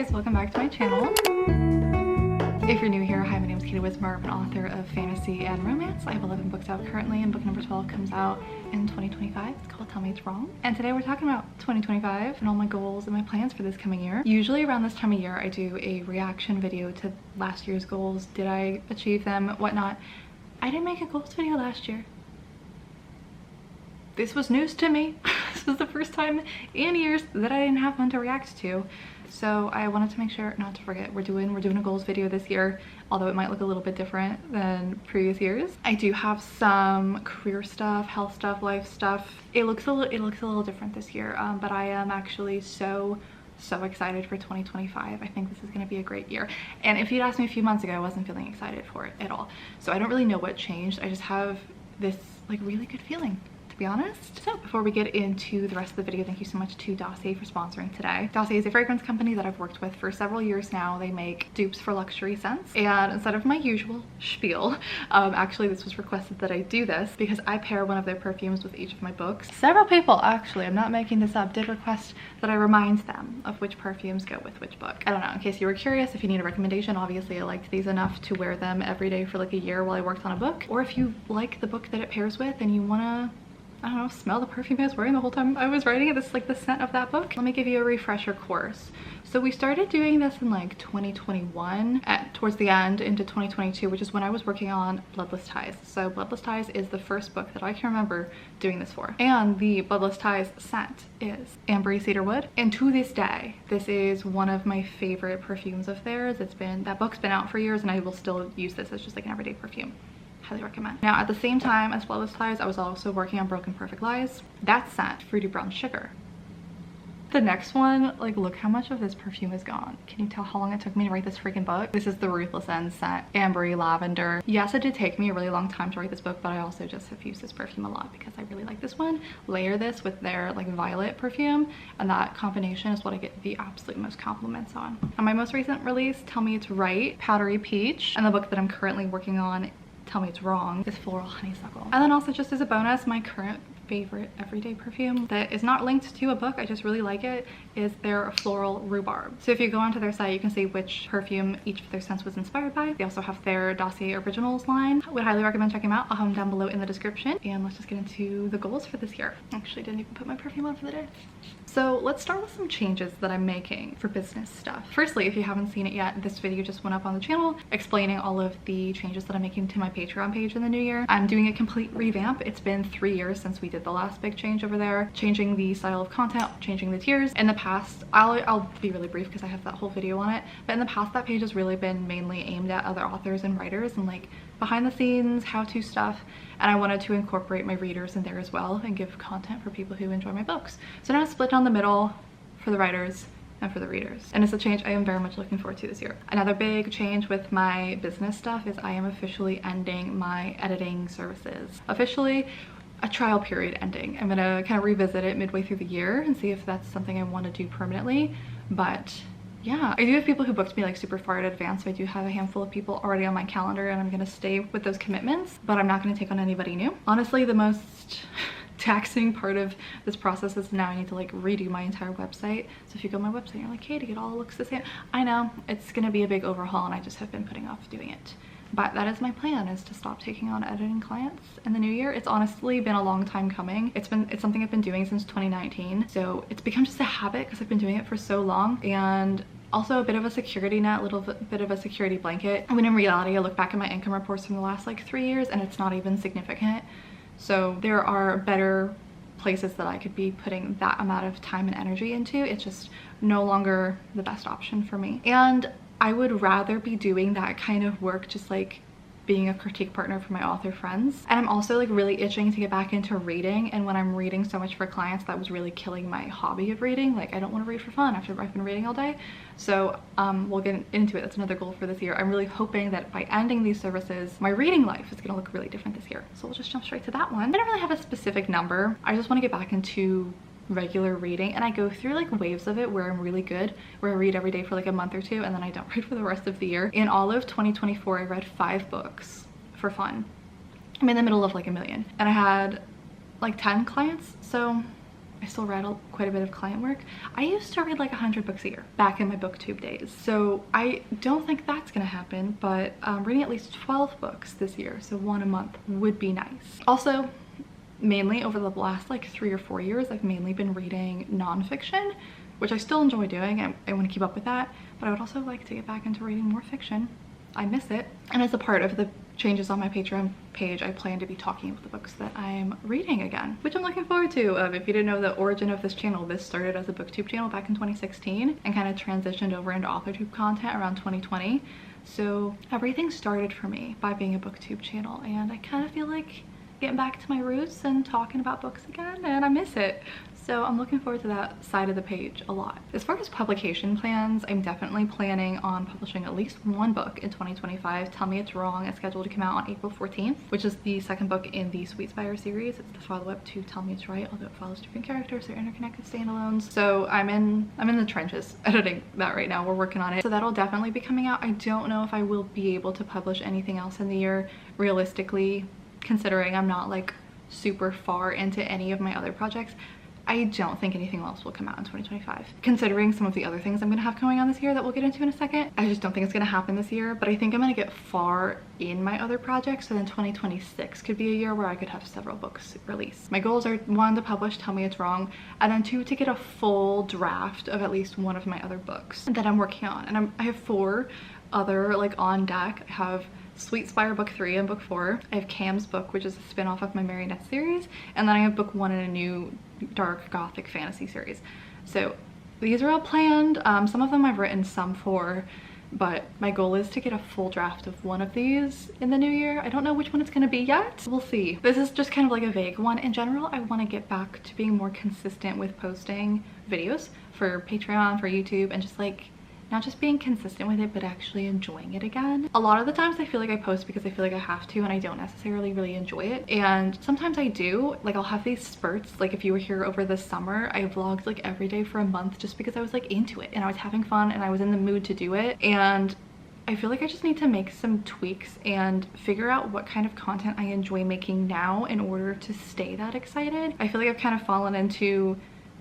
guys, welcome back to my channel. If you're new here, hi, my name is Katesbookdate. I'm an author of fantasy and romance. I have 11 books out currently, and book number 12 comes out in 2025. It's called Tell Me It's Wrong. And today we're talking about 2025 and all my goals and my plans for this coming year. Usually around this time of year, I do a reaction video to last year's goals. Did I achieve them? Whatnot. I didn't make a goals video last year. This was news to me. This was the first time in years that I didn't have one to react to. So I wanted to make sure not to forget we're doing a goals video this year, although it might look a little bit different than previous years. I do have some career stuff, health stuff, life stuff. It looks a little different this year, but I am actually so excited for 2025. I think this is going to be a great year. And if you'd asked me a few months ago, I wasn't feeling excited for it at all. So I don't really know what changed. I just have this like really good feeling, to be honest. So before we get into the rest of the video, thank you so much to Dossier for sponsoring today. Dossier is a fragrance company that I've worked with for several years now. They make dupes for luxury scents, and instead of my usual spiel, actually this was requested that I do this because I pair one of their perfumes with each of my books. Several people, actually, I'm not making this up, did request that I remind them of which perfumes go with which book. I don't know, in case you were curious, if you need a recommendation, obviously I liked these enough to wear them every day for like a year while I worked on a book. Or if you like the book that it pairs with and you wanna, I don't know, smell the perfume I was wearing the whole time I was writing it. This is like the scent of that book. Let me give you a refresher course. So we started doing this in like 2021, towards the end into 2022, which is when I was working on Bloodless Ties. So Bloodless Ties is the first book that I can remember doing this for. And the Bloodless Ties scent is ambery cedarwood. And to this day, this is one of my favorite perfumes of theirs. That book's been out for years, and I will still use this as just like an everyday perfume. Highly recommend. Now, at the same time as Bloodless Ties, I was also working on Broken Perfect Lies. That scent, Fruity Brown Sugar. The next one, like, look how much of this perfume is gone. Can you tell how long it took me to write this freaking book? This is the Ruthless End scent, ambery lavender. Yes, it did take me a really long time to write this book, but I also just have used this perfume a lot because I really like this one. Layer this with their like violet perfume, and that combination is what I get the absolute most compliments on. On my most recent release, Tell Me It's Right, Powdery Peach, and the book that I'm currently working on, Tell Me It's Wrong, is Floral Honeysuckle. And then also, just as a bonus, my current favorite everyday perfume that is not linked to a book, I just really like it, is their Floral Rhubarb. So if you go onto their site, you can see which perfume each of their scents was inspired by. They also have their Dossier Originals line. I would highly recommend checking them out. I'll have them down below in the description. And let's just get into the goals for this year. Actually, didn't even put my perfume on for the day. So let's start with some changes that I'm making for business stuff. Firstly, if you haven't seen it yet, this video just went up on the channel explaining all of the changes that I'm making to my Patreon page in the new year. I'm doing a complete revamp. It's been 3 years since we did the last big change over there, changing the style of content, changing the tiers. In the past, I'll be really brief because I have that whole video on it, but in the past that page has really been mainly aimed at other authors and writers and like behind the scenes how-to stuff, and I wanted to incorporate my readers in there as well and give content for people who enjoy my books. So now it's split down the middle for the writers and for the readers, and it's a change I am very much looking forward to this year. Another big change with my business stuff is I am officially ending my editing services. Officially, a trial period ending. I'm gonna kind of revisit it midway through the year and see if that's something I want to do permanently. But yeah, I do have people who booked me like super far in advance, so I do have a handful of people already on my calendar, and I'm gonna stay with those commitments, but I'm not gonna take on anybody new. Honestly, the most taxing part of this process is now I need to like redo my entire website. So if you go on my website and you're like, Katie, it all looks the same. I know, it's gonna be a big overhaul, and I just have been putting off doing it. But that is my plan, is to stop taking on editing clients in the new year. It's honestly been a long time coming. It's something I've been doing since 2019. So it's become just a habit because I've been doing it for so long, and also a bit of a security net, a little bit of a security blanket. I mean, in reality, I look back at my income reports from the last like 3 years and it's not even significant. So there are better places that I could be putting that amount of time and energy into. It's just no longer the best option for me. And I would rather be doing that kind of work, just like being a critique partner for my author friends. And I'm also like really itching to get back into reading, and when I'm reading so much for clients, that was really killing my hobby of reading. Like, I don't want to read for fun after I've been reading all day. So we'll get into it. That's another goal for this year. I'm really hoping that by ending these services, my reading life is gonna look really different this year. So we'll just jump straight to that one. I don't really have a specific number. I just want to get back into regular reading, and I go through like waves of it where I'm really good, where I read every day for like a month or two, and then I don't read for the rest of the year. In all of 2024, I read 5 books for fun. I'm in the middle of like a million, and I had like 10 clients, so I still read quite a bit of client work. I used to read like 100 books a year back in my booktube days. So I don't think that's gonna happen, but reading at least 12 books this year, so one a month, would be nice. Also, mainly over the last like 3 or 4 years, I've mainly been reading nonfiction, which I still enjoy doing. I want to keep up with that, but I would also like to get back into reading more fiction. I miss it. And as a part of the changes on my Patreon page, I plan to be talking about the books that I'm reading again, which I'm looking forward to. If you didn't know the origin of this channel, this started as a booktube channel back in 2016 and kind of transitioned over into authortube content around 2020. So everything started for me by being a booktube channel, and I kind of feel like getting back to my roots and talking about books again, and I miss it. So I'm looking forward to that side of the page a lot. As far as publication plans, I'm definitely planning on publishing at least one book in 2025. Tell Me It's Wrong is scheduled to come out on April 14th, which is the second book in the Sweetspire series. It's the follow-up to Tell Me It's Right, although it follows different characters. They're interconnected standalones. So I'm in the trenches editing that right now. We're working on it. So that'll definitely be coming out. I don't know if I will be able to publish anything else in the year realistically, considering I'm not like super far into any of my other projects. I don't think anything else will come out in 2025. Considering some of the other things I'm gonna have going on this year that we'll get into in a second, I just don't think it's gonna happen this year, but I think I'm gonna get far in my other projects, so then 2026 could be a year where I could have several books released. My goals are 1, to publish Tell Me It's Wrong, and then 2, to get a full draft of at least one of my other books that I'm working on. And I have 4 other like on deck. I have Sweetspire book 3 and book 4. I have Cam's book, which is a spin-off of my Marionettes series, and then I have book 1 in a new dark gothic fantasy series. So these are all planned. Some of them I've written some for, but my goal is to get a full draft of one of these in the new year. I don't know which one it's gonna be yet. We'll see. This is just kind of like a vague one. In general, I want to get back to being more consistent with posting videos for Patreon, for YouTube, and just like not just being consistent with it, but actually enjoying it again. A lot of the times I feel like I post because I feel like I have to, and I don't necessarily really enjoy it. And sometimes I do. Like I'll have these spurts. Like if you were here over the summer, I vlogged like every day for a month just because I was like into it and I was having fun and I was in the mood to do it. And I feel like I just need to make some tweaks and figure out what kind of content I enjoy making now in order to stay that excited. I feel like I've kind of fallen into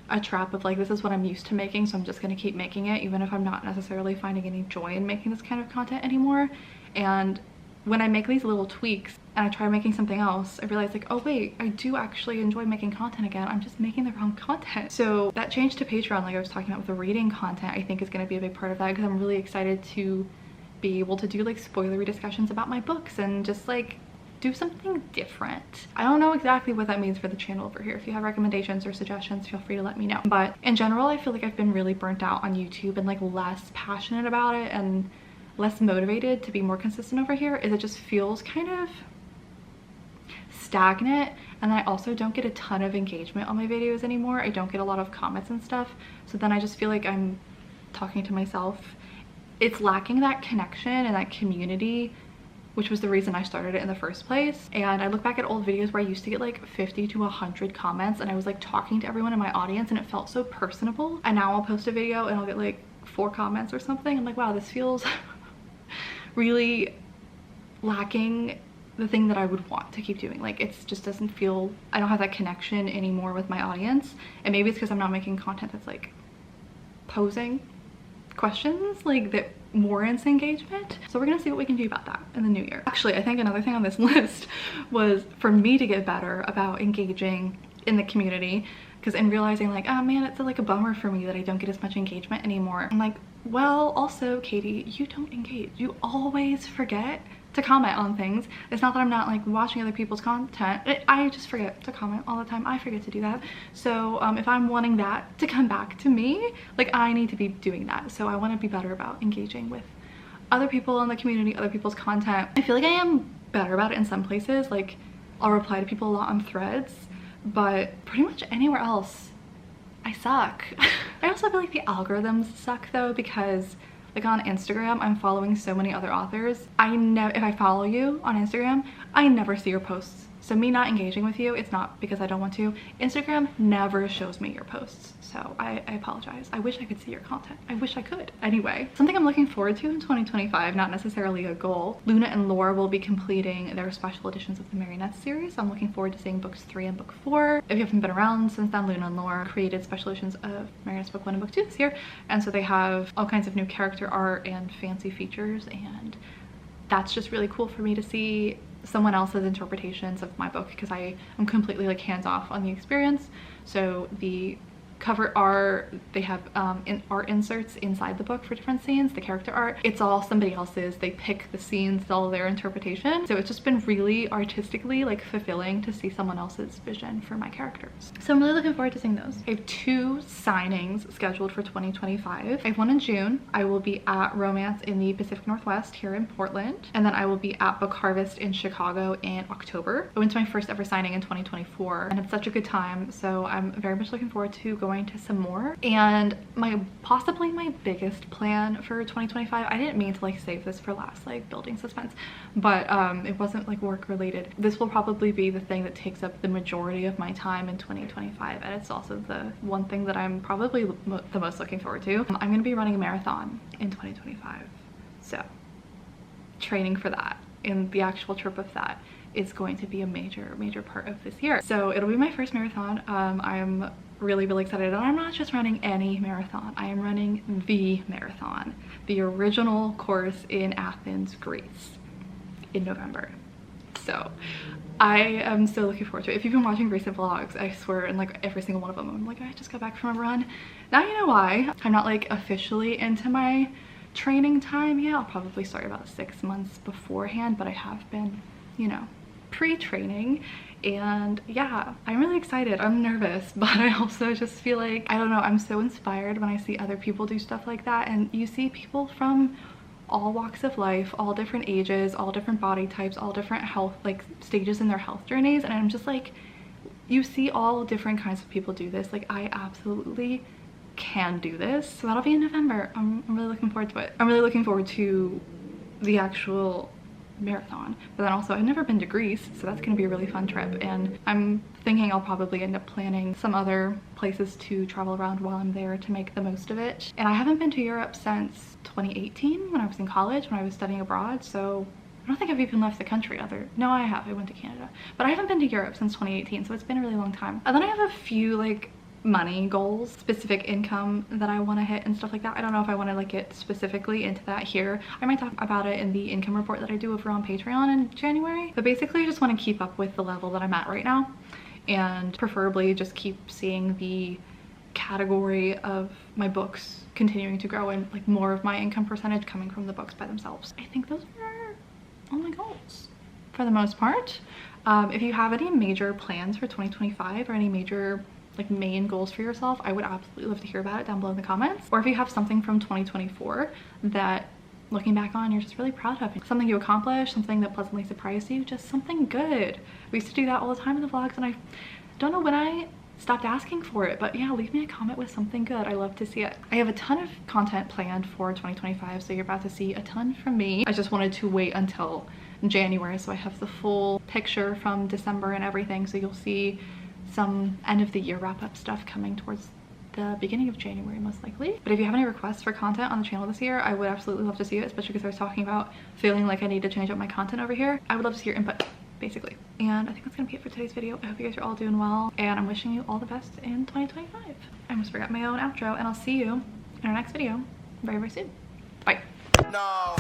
a trap of like, this is what I'm used to making, so I'm just gonna keep making it even if I'm not necessarily finding any joy in making this kind of content anymore. And when I make these little tweaks and I try making something else, I realize like, oh wait, I do actually enjoy making content again. I'm just making the wrong content. So that change to Patreon, like I was talking about with the reading content, I think is gonna be a big part of that, because I'm really excited to be able to do like spoilery discussions about my books and just like do something different. I don't know exactly what that means for the channel over here. If you have recommendations or suggestions, feel free to let me know. But in general, I feel like I've been really burnt out on YouTube and like less passionate about it and less motivated to be more consistent over here. Is it just feels kind of stagnant, and I also don't get a ton of engagement on my videos anymore. I don't get a lot of comments and stuff, so then I just feel like I'm talking to myself. It's lacking that connection and that community, which was the reason I started it in the first place. And I look back at old videos where I used to get like 50 to 100 comments and I was like talking to everyone in my audience and it felt so personable. And now I'll post a video and I'll get like 4 comments or something. I'm like, wow, this feels really lacking the thing that I would want to keep doing. Like it just doesn't feel, I don't have that connection anymore with my audience. And maybe it's because I'm not making content that's like posing questions like that warrants engagement. So we're gonna see what we can do about that in the new year. Actually, I think another thing on this list was for me to get better about engaging in the community, because in realizing like, oh man, it's like a bummer for me that I don't get as much engagement anymore. I'm like, well, also Katie, you don't engage. You always forget to comment on things. It's not that I'm not like watching other people's content. I just forget to comment all the time. I forget to do that. So if I'm wanting that to come back to me, like I need to be doing that. So I want to be better about engaging with other people in the community, other people's content. I feel like I am better about it in some places. Like I'll reply to people a lot on Threads, but pretty much anywhere else I suck. I also feel like the algorithms suck though, because like on Instagram, I'm following so many other authors. If I follow you on Instagram, I never see your posts. So me not engaging with you, it's not because I don't want to. Instagram never shows me your posts, so I apologize. I wish I could see your content. I wish I could. Anyway, something I'm looking forward to in 2025, not necessarily a goal. Luna and Laura will be completing their special editions of the Marionettes series. I'm looking forward to seeing books 3 and book 4. If you haven't been around since then, Luna and Laura created special editions of Marionettes book 1 and book 2 this year, and so they have all kinds of new character art and fancy features, and that's just really cool for me to see someone else's interpretations of my book, because I am completely like hands off on the experience. So the cover art, they have art inserts inside the book for different scenes. The character art, it's all somebody else's. They pick the scenes, it's all their interpretation. So it's just been really artistically like fulfilling to see someone else's vision for my characters. So I'm really looking forward to seeing those. I have 2 signings scheduled for 2025. I have one in June. I will be at Romance in the Pacific Northwest here in Portland, and then I will be at Book Harvest in Chicago in October. I went to my first ever signing in 2024, and it's such a good time, so I'm very much looking forward to going to some more. And possibly my biggest plan for 2025, I didn't mean to like save this for last, like building suspense, but it wasn't like work related. This will probably be the thing that takes up the majority of my time in 2025, and it's also the one thing that I'm probably the most looking forward to. I'm going to be running a marathon in 2025, so training for that and the actual trip of that is going to be a major part of this year. So it'll be my first marathon. I'm really excited, and I'm not just running any marathon. I am running the marathon, the original course in Athens, Greece, in November. So I am so looking forward to it. If you've been watching recent vlogs, I swear in like every single one of them I'm like, I just got back from a run. Now you know why. I'm not like officially into my training time yet. I'll probably start about 6 months beforehand, but I have been, you know, pre-training. And yeah, I'm really excited. I'm nervous, but I also just feel like, I don't know, I'm so inspired when I see other people do stuff like that. And you see people from all walks of life, all different ages, all different body types, all different health, like stages in their health journeys, and I'm just like, you see all different kinds of people do this. Like, I absolutely can do this. So that'll be in November. I'm really looking forward to it. I'm really looking forward to the actual marathon, but then also I've never been to Greece, so that's going to be a really fun trip, and I'm thinking I'll probably end up planning some other places to travel around while I'm there to make the most of it. And I haven't been to Europe since 2018 when I was in college, when I was studying abroad, so I don't think I've even left the country no, I have. I went to Canada, but I haven't been to Europe since 2018, so it's been a really long time. And then I have a few like money goals, specific income that I want to hit and stuff like that. I don't know if I want to like get specifically into that here. I might talk about it in the income report that I do over on Patreon in January, but basically I just want to keep up with the level that I'm at right now, and preferably just keep seeing the category of my books continuing to grow and like more of my income percentage coming from the books by themselves. I think those are all my goals for the most part. If you have any major plans for 2025 or any major like main goals for yourself, I would absolutely love to hear about it down below in the comments. Or if you have something from 2024 that looking back on you're just really proud of, something you accomplished, something that pleasantly surprised you, just something good. We used to do that all the time in the vlogs, and I don't know when I stopped asking for it, but yeah, leave me a comment with something good. I love to see it. I have a ton of content planned for 2025, so you're about to see a ton from me. I just wanted to wait until January so I have the full picture from December and everything, so you'll see some end of the year wrap up stuff coming towards the beginning of January most likely. But if you have any requests for content on the channel this year, I would absolutely love to see it, especially because I was talking about feeling like I need to change up my content over here. I would love to see your input, basically. And I think that's gonna be it for today's video. I hope you guys are all doing well, and I'm wishing you all the best in 2025. I almost forgot my own outro, and I'll see you in our next video very soon. Bye. No.